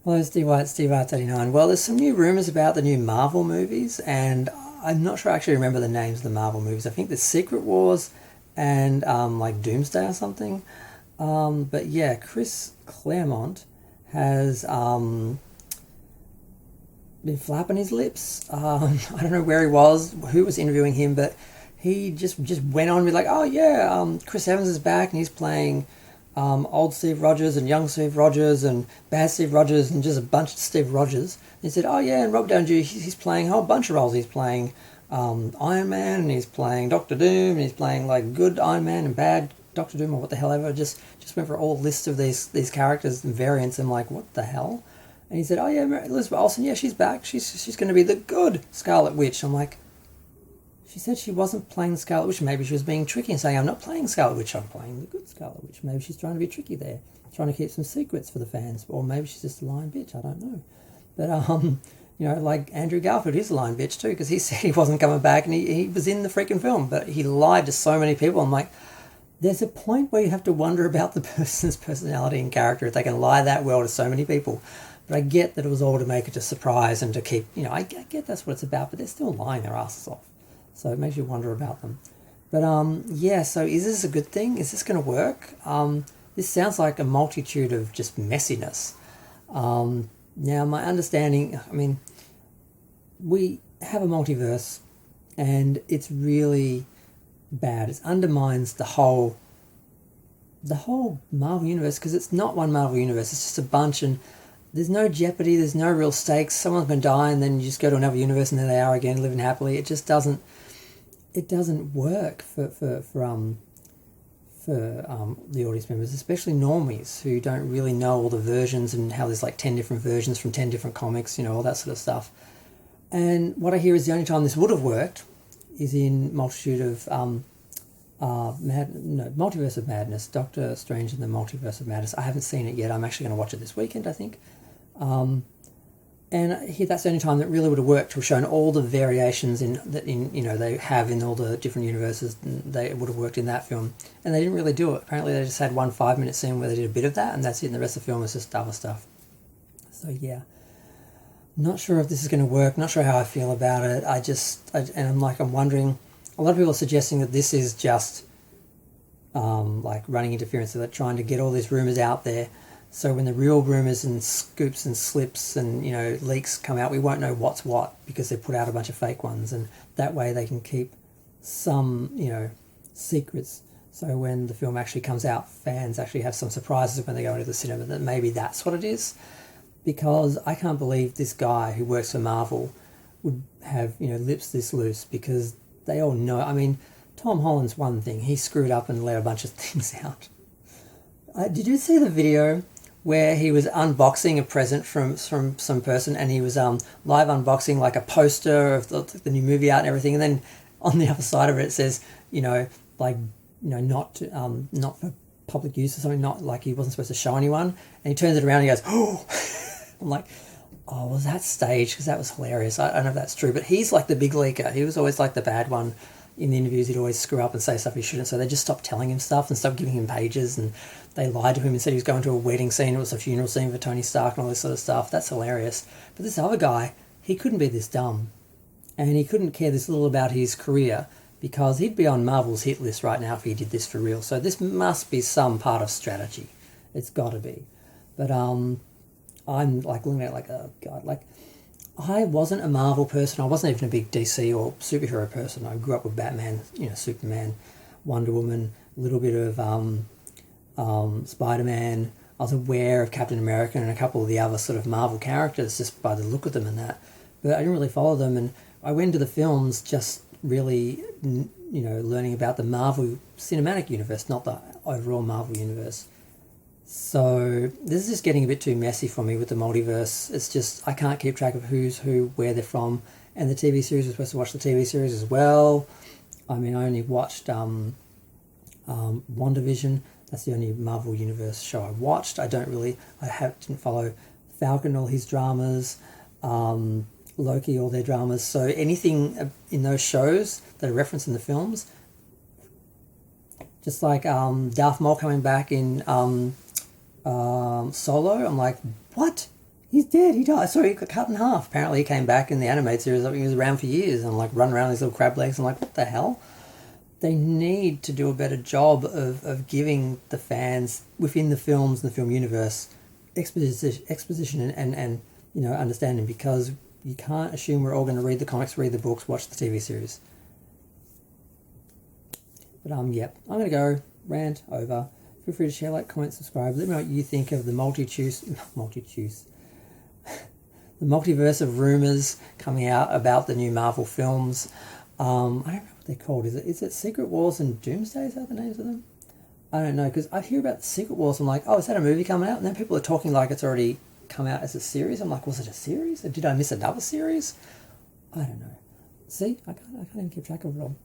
Hello, Steve White, Steve Arts 89. Well, there's some new rumours about the new Marvel movies, and I'm not sure I actually remember the names of the Marvel movies. I think there's Secret Wars and like Doomsday or something. But yeah, Chris Claremont has been flapping his lips. I don't know where he was, who was interviewing him, but he just went on with like, oh yeah, Chris Evans is back and he's playing old Steve Rogers and young Steve Rogers and bad Steve Rogers and just a bunch of Steve Rogers. And he said, oh yeah, and Rob Downey Jr., he's playing a whole bunch of roles. He's playing Iron Man, and he's playing Doctor Doom, and he's playing like good Iron Man and bad Doctor Doom or what the hell ever. Just went for a whole list of these characters and variants. And I'm like, what the hell? And he said, oh yeah, Elizabeth Olsen, yeah, she's back. She's going to be the good Scarlet Witch. I'm like, she said she wasn't playing the Scarlet Witch. Maybe she was being tricky and saying, I'm not playing Scarlet Witch, I'm playing the good Scarlet Witch. Maybe she's trying to be tricky there, trying to keep some secrets for the fans. Or maybe she's just a lying bitch, I don't know. But, like Andrew Garfield, he's a lying bitch too, because he said he wasn't coming back and he was in the freaking film, but he lied to so many people. I'm like, there's a point where you have to wonder about the person's personality and character if they can lie that well to so many people. But I get that it was all to make it a surprise and to keep, I get that's what it's about, but they're still lying their asses off. So it makes you wonder about them. But yeah, so is this a good thing? Is this going to work? This sounds like a multitude of just messiness. Now, my understanding, we have a multiverse and it's really bad. It undermines the whole Marvel universe, because it's not one Marvel universe. It's just a bunch, and there's no jeopardy. There's no real stakes. Someone's been dying, then you just go to another universe, and there they are again, living happily. It just doesn't. It doesn't work for the audience members, especially normies who don't really know all the versions and how there's like 10 different versions from 10 different comics, all that sort of stuff. And what I hear is the only time this would have worked is in Multitude of Multiverse of Madness, Doctor Strange in the Multiverse of Madness. I haven't seen it yet. I'm actually going to watch it this weekend, I think. And here, that's the only time that really would have worked, to have shown all the variations they have in all the different universes. They would have worked in that film, and they didn't really do it. Apparently, they just had one 5-minute scene where they did a bit of that, and that's it. And the rest of the film is just other stuff. So yeah, not sure if this is going to work. Not sure how I feel about it. I'm wondering. A lot of people are suggesting that this is just like running interference, so they're trying to get all these rumors out there. So when the real rumours and scoops and slips and, leaks come out, we won't know what's what, because they put out a bunch of fake ones. And that way they can keep some, secrets. So when the film actually comes out, fans actually have some surprises when they go into the cinema, that maybe that's what it is. Because I can't believe this guy who works for Marvel would have, lips this loose, because they all know. Tom Holland's one thing. He screwed up and let a bunch of things out. Did you see the video where he was unboxing a present from some person, and he was live unboxing like a poster of the new movie out and everything, and then on the other side of it says, not for public use or something, not like he wasn't supposed to show anyone, and he turns it around and he goes, oh. I'm like, oh, was that staged? Because that was hilarious. I don't know if that's true, but he's like the big leaker. He was always like the bad one. In the interviews, he'd always screw up and say stuff he shouldn't, so they just stopped telling him stuff and stopped giving him pages, and they lied to him and said he was going to a wedding scene, it was a funeral scene for Tony Stark and all this sort of stuff. That's hilarious. But this other guy, he couldn't be this dumb, and he couldn't care this little about his career, because he'd be on Marvel's hit list right now if he did this for real. So this must be some part of strategy. It's got to be. But I'm like looking at it like, oh God, like, I wasn't a Marvel person. I wasn't even a big DC or superhero person. I grew up with Batman, Superman, Wonder Woman, a little bit of Spider-Man. I was aware of Captain America and a couple of the other sort of Marvel characters just by the look of them and that. But I didn't really follow them. And I went to the films just really, learning about the Marvel cinematic universe, not the overall Marvel universe. So this is just getting a bit too messy for me with the multiverse. It's just, I can't keep track of who's who, where they're from. And the TV series, we're supposed to watch the TV series as well. I only watched WandaVision. That's the only Marvel Universe show I watched. Didn't follow Falcon, all his dramas, Loki, all their dramas. So anything in those shows that are referenced in the films, just like Darth Maul coming back in Solo, I'm like, what? He's dead. He died. Sorry, he got cut in half. Apparently, he came back in the animated series. He was around for years and like run around these little crab legs. I'm like, what the hell? They need to do a better job of giving the fans within the films and the film universe exposition and understanding, because you can't assume we're all going to read the comics, read the books, watch the TV series. But yep, I'm going to go rant over. Feel free to share, like, comment, subscribe. Let me know what you think of the the multiverse of rumors coming out about the new Marvel films. I don't know what they're called. Is it Secret Wars and Doomsday? Is that the names of them? I don't know, because I hear about Secret Wars. I'm like, oh, is that a movie coming out? And then people are talking like it's already come out as a series. I'm like, was it a series? Or did I miss another series? I don't know. See, I can't even keep track of it all.